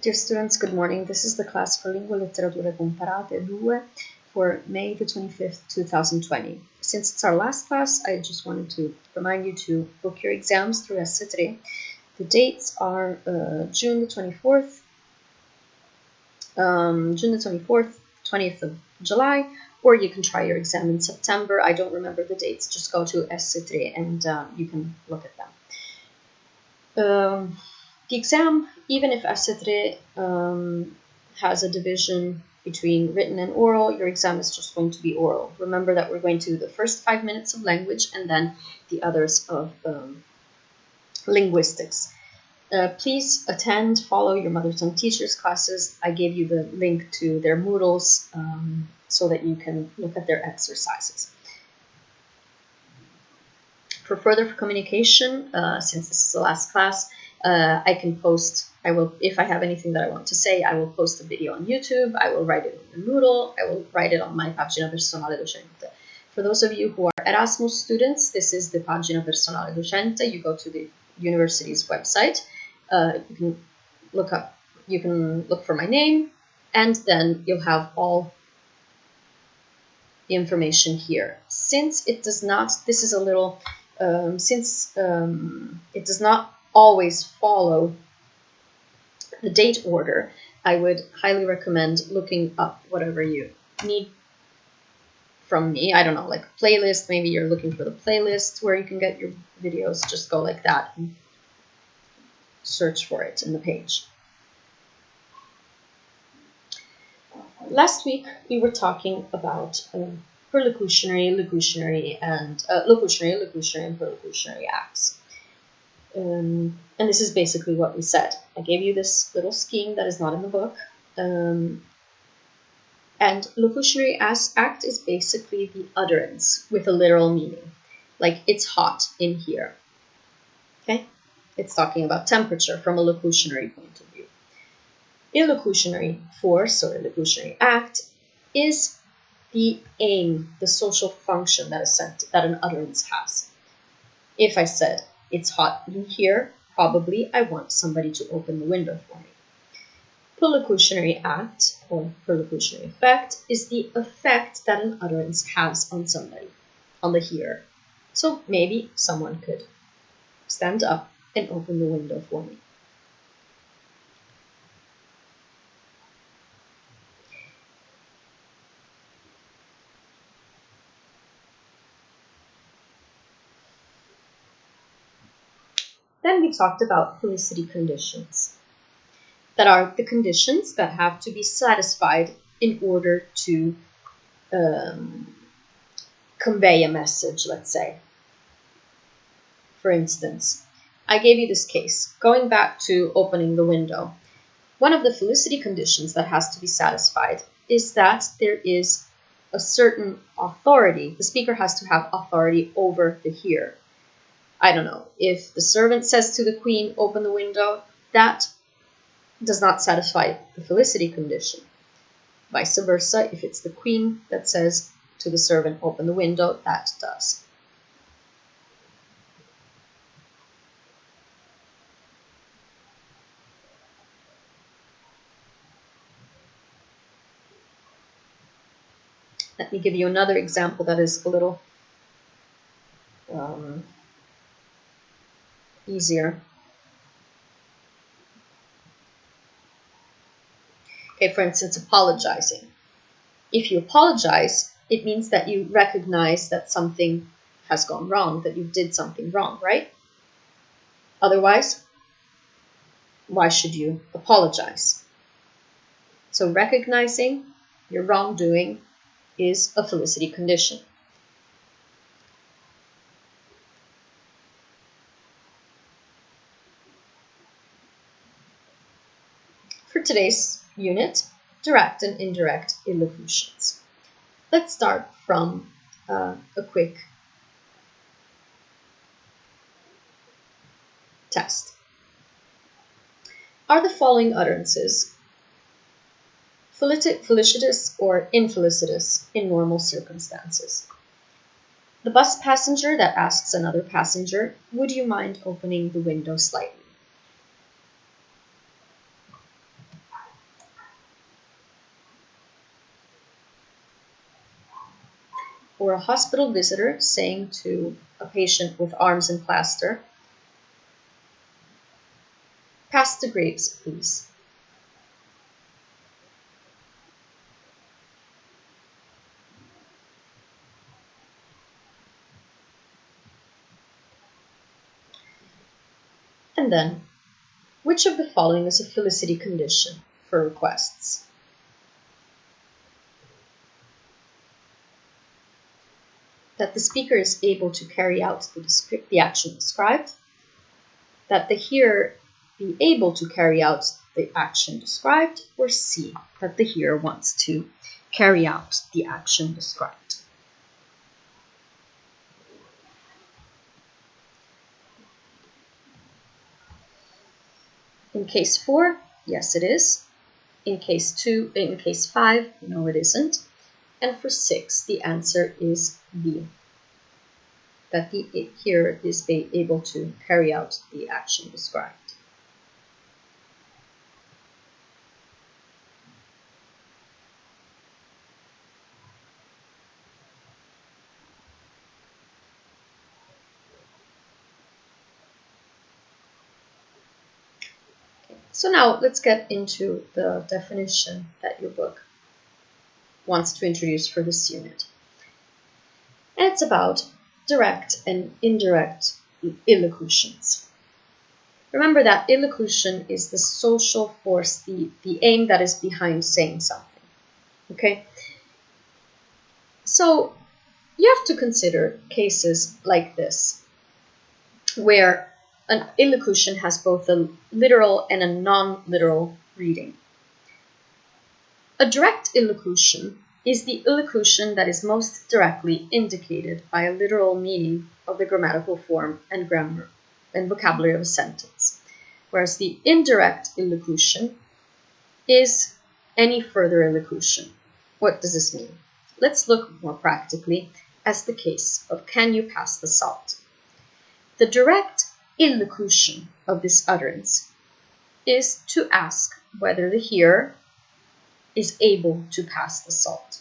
Dear students, good morning. This is the class for Lingue e Letterature Comparate 2 for May the 25th, 2020. Since it's our last class, I just wanted to remind you to book your exams through cp2. The dates are June the 24th, 20th of July, or you can try your exam in September. I don't remember the dates. Just go to cp2 and you can look at them. The exam, even if cp2 has a division between written and oral, your exam is just going to be oral. Remember that we're going to do the first 5 minutes of language and then the others of linguistics. Please attend, follow your mother tongue teachers' classes. I gave you the link to their Moodles so that you can look at their exercises. For further communication, since this is the last class, I can post, if I have anything that I want to say, I will post a video on YouTube, I will write it on the Moodle, I will write it on my pagina personale docente. For those of you who are Erasmus students, this is the pagina personale docente. You go to the university's website, you can look for my name, and then you'll have all the information here. Since it does not, this is a little, it does not always follow the date order, I would highly recommend looking up whatever you need from me. I don't know, like playlist, maybe you're looking for the playlist where you can get your videos. Just go like that and search for it in the page. Last week we were talking about perlocutionary, locutionary, and locutionary, and perlocutionary acts. And this is basically what we said. I gave you this little scheme that is not in the book. And locutionary act is basically the utterance with a literal meaning. Like, it's hot in here. Okay? It's talking about temperature from a locutionary point of view. Illocutionary force or illocutionary act is the aim, the social function that an utterance has. If I said, it's hot in here, probably I want somebody to open the window for me. Perlocutionary act or perlocutionary effect is the effect that an utterance has on somebody, on the hearer. So maybe someone could stand up and open the window for me. Then we talked about felicity conditions. That are the conditions that have to be satisfied in order to convey a message, let's say. For instance, I gave you this case. Going back to opening the window, one of the felicity conditions that has to be satisfied is that there is a certain authority. The speaker has to have authority over the hearer. I don't know, if the servant says to the queen, open the window, that does not satisfy the felicity condition. Vice versa, if it's the queen that says to the servant, open the window, that does. Let me give you another example that is a little easier. Okay, for instance, apologizing. If you apologize, it means that you recognize that something has gone wrong, that you did something wrong, right? Otherwise, why should you apologize? So recognizing your wrongdoing is a felicity condition. For today's unit, direct and indirect illocutions. Let's start from a quick test. Are the following utterances felicitous or infelicitous in normal circumstances? The bus passenger that asks another passenger, would you mind opening the window slightly? or a hospital visitor saying to a patient with arms in plaster, "Pass the grapes, please." And then, which of the following is a felicity condition for requests? That the speaker is able to carry out the action described, that the hearer be able to carry out the action described, or C, that the hearer wants to carry out the action described. In case 4, yes it is. In case 5, no it isn't. And for 6, the answer is B, that the hearer is able to carry out the action described. So now let's get into the definition that your book wants to introduce for this unit. And it's about direct and indirect illocutions. Remember that illocution is the social force, the aim that is behind saying something. Okay? So you have to consider cases like this, where an illocution has both a literal and a non-literal reading. A direct illocution is the illocution that is most directly indicated by a literal meaning of the grammatical form and grammar and vocabulary of a sentence, whereas the indirect illocution is any further illocution. What does this mean? Let's look more practically at the case of "Can you pass the salt?" The direct illocution of this utterance is to ask whether the hearer is able to pass the salt.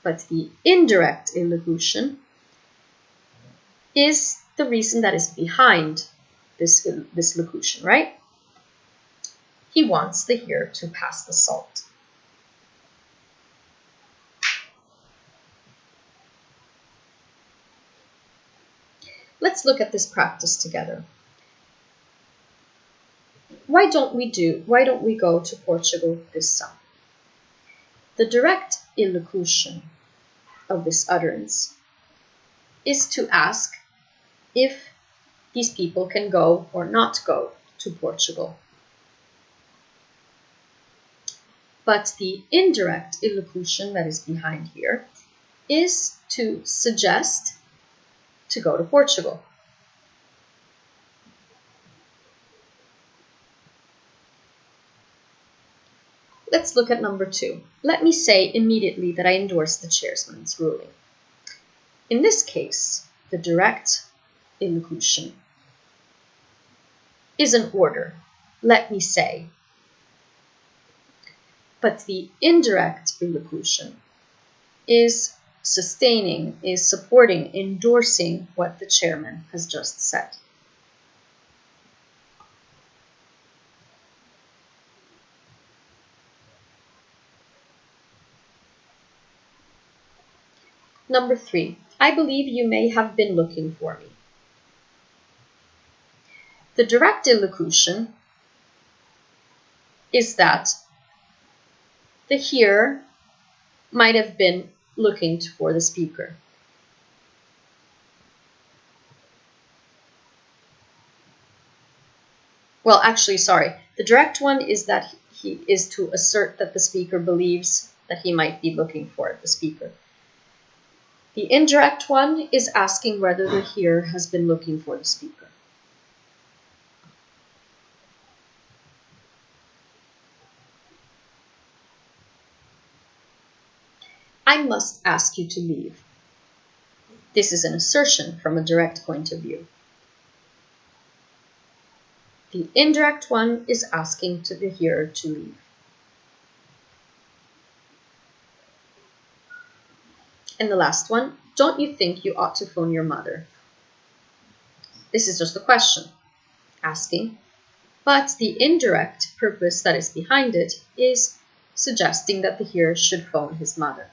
But the indirect illocution is the reason that is behind this locution, right? He wants the hearer to pass the salt. Let's look at this practice together. Why don't we go to Portugal this summer? The direct illocution of this utterance is to ask if these people can go or not go to Portugal. But the indirect illocution that is behind here is to suggest to go to Portugal. Let's look at number 2. Let me say immediately that I endorse the chairman's ruling. In this case, the direct illocution is an order. Let me say. But the indirect illocution is sustaining, is supporting, endorsing what the chairman has just said. Number 3, I believe you may have been looking for me. The direct illocution is that the hearer might have been looking for the speaker. Well, actually, sorry. The direct one is that he is to assert that the speaker believes that he might be looking for the speaker. The indirect one is asking whether the hearer has been looking for the speaker. I must ask you to leave. This is an assertion from a direct point of view. The indirect one is asking to the hearer to leave. And the last one, don't you think you ought to phone your mother? This is just a question, asking, but the indirect purpose that is behind it is suggesting that the hearer should phone his mother.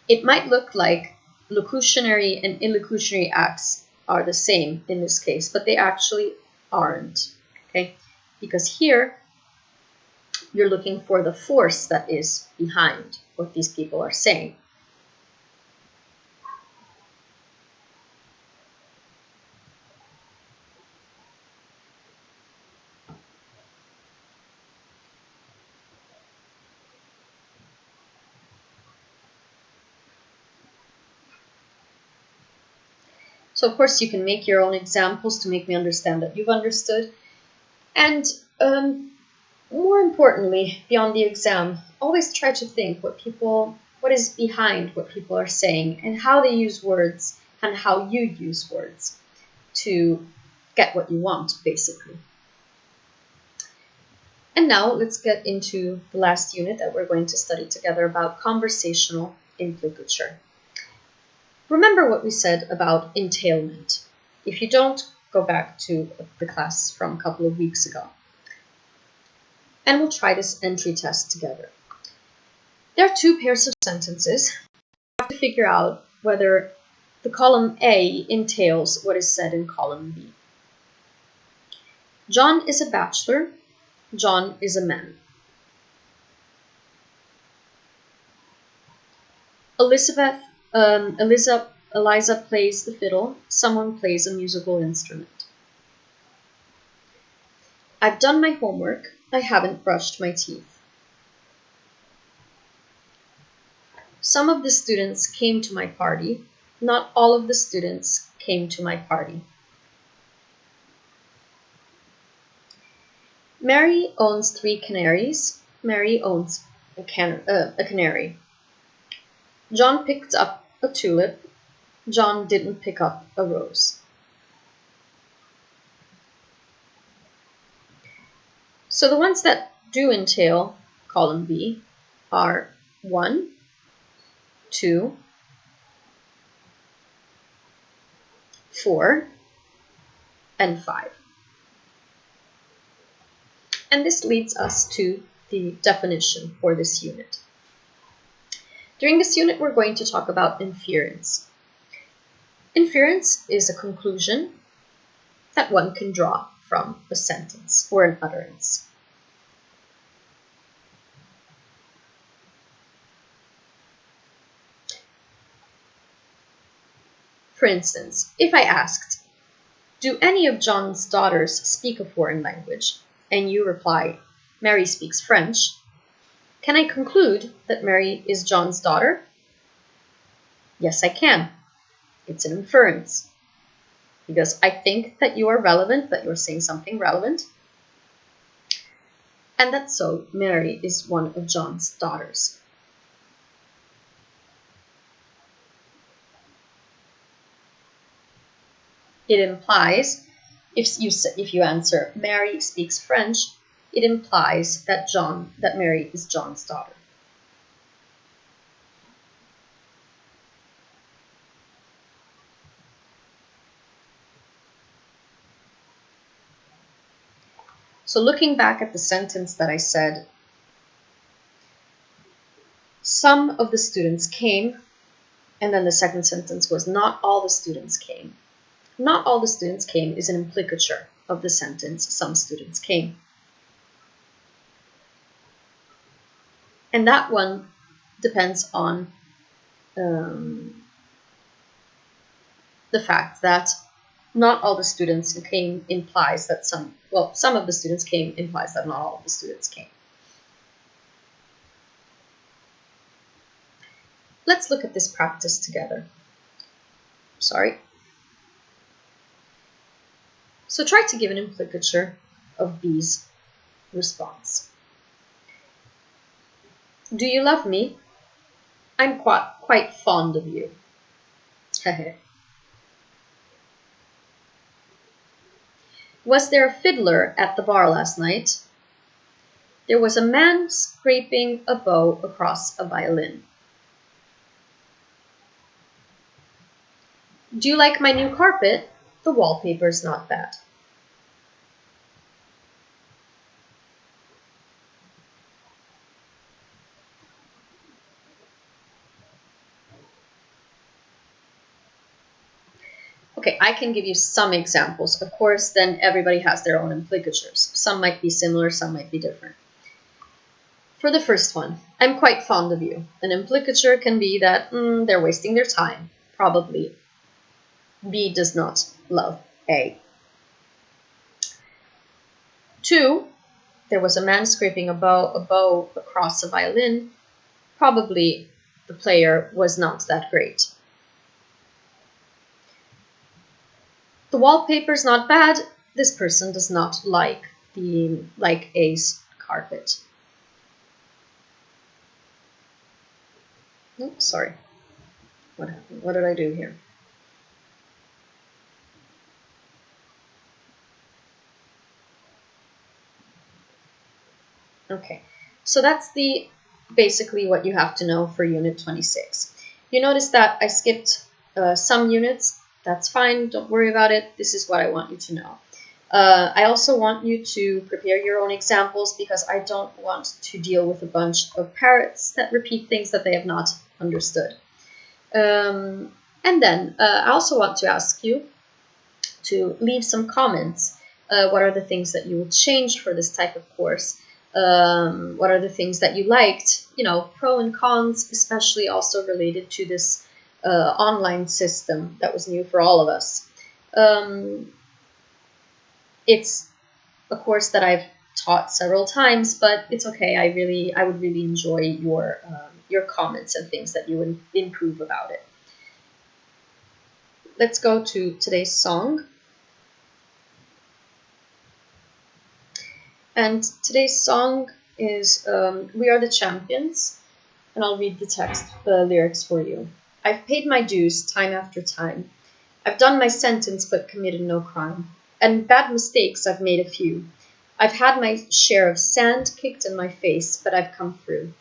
It might look like locutionary and illocutionary acts are the same in this case, but they actually aren't, okay? Because here, you're looking for the force that is behind what these people are saying. So of course you can make your own examples to make me understand that you've understood. And more importantly, beyond the exam, always try to think what is behind what people are saying and how they use words and how you use words to get what you want, basically. And now let's get into the last unit that we're going to study together about conversational implicature. Remember what we said about entailment. If you don't, go back to the class from a couple of weeks ago. And we'll try this entry test together. There are two pairs of sentences. You have to figure out whether the column A entails what is said in column B. John is a bachelor. John is a man. Eliza plays the fiddle. Someone plays a musical instrument. I've done my homework. I haven't brushed my teeth. Some of the students came to my party. Not all of the students came to my party. Mary owns 3 canaries. Mary owns a canary. John picked up a tulip. John didn't pick up a rose. So the ones that do entail column B are 1, 2, 4, and 5. And this leads us to the definition for this unit. During this unit, we're going to talk about inference. Inference is a conclusion that one can draw from a sentence or an utterance. For instance, if I asked, do any of John's daughters speak a foreign language? And you reply, Mary speaks French. Can I conclude that Mary is John's daughter? Yes, I can. It's an inference. Because I think that you are relevant, that you're saying something relevant. And that so Mary is one of John's daughters. It implies, if you answer Mary speaks French, it implies that Mary is John's daughter. So looking back at the sentence that I said, some of the students came, and then the second sentence was not all the students came. Not all the students came is an implicature of the sentence, some students came. And that one depends on the fact that not all the students came implies that some of the students came implies that not all of the students came. Let's look at this practice together. So try to give an implicature of B's response. Do you love me? I'm quite fond of you. Was there a fiddler at the bar last night? There was a man scraping a bow across a violin. Do you like my new carpet? The wallpaper's not bad. Okay, I can give you some examples. Of course, then everybody has their own implicatures. Some might be similar, some might be different. For the first one, I'm quite fond of you. An implicature can be that they're wasting their time. Probably. B does not love A. 2, there was a man scraping a bow across a violin. Probably the player was not that great. The wallpaper's not bad. This person does not like A's carpet. Oh, sorry. What happened? What did I do here? Okay, so that's basically what you have to know for Unit 26. You notice that I skipped some units. That's fine. Don't worry about it. This is what I want you to know. I also want you to prepare your own examples because I don't want to deal with a bunch of parrots that repeat things that they have not understood. And then I also want to ask you to leave some comments. What are the things that you would change for this type of course? What are the things that you liked? You know, pro and cons, especially also related to this online system that was new for all of us. It's a course that I've taught several times, but it's okay. I would really enjoy your comments and things that you would improve about it. Let's go to today's song. And today's song is We Are the Champions, and I'll read the lyrics for you. I've paid my dues time after time. I've done my sentence but committed no crime. And bad mistakes I've made a few. I've had my share of sand kicked in my face, but I've come through.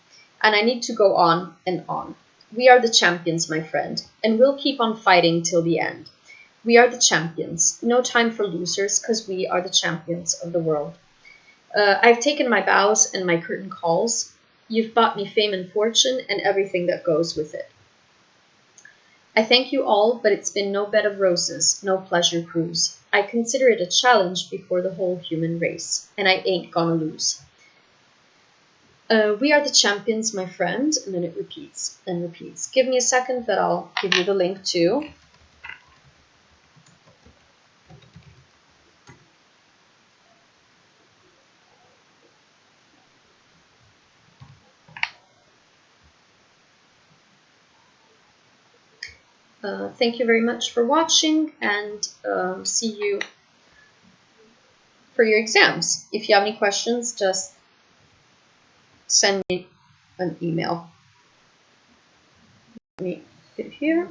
And I need to go on and on. We are the champions, my friend, and we'll keep on fighting till the end. We are the champions. No time for losers, 'cause we are the champions of the world. I've taken my bows and my curtain calls. You've bought me fame and fortune and everything that goes with it. I thank you all, but it's been no bed of roses, no pleasure cruise. I consider it a challenge before the whole human race, and I ain't gonna lose. We are the champions, my friend, and then it repeats and repeats. Give me a second that I'll give you the link to. Thank you very much for watching, and see you for your exams. If you have any questions, just send me an email. Let me fit here.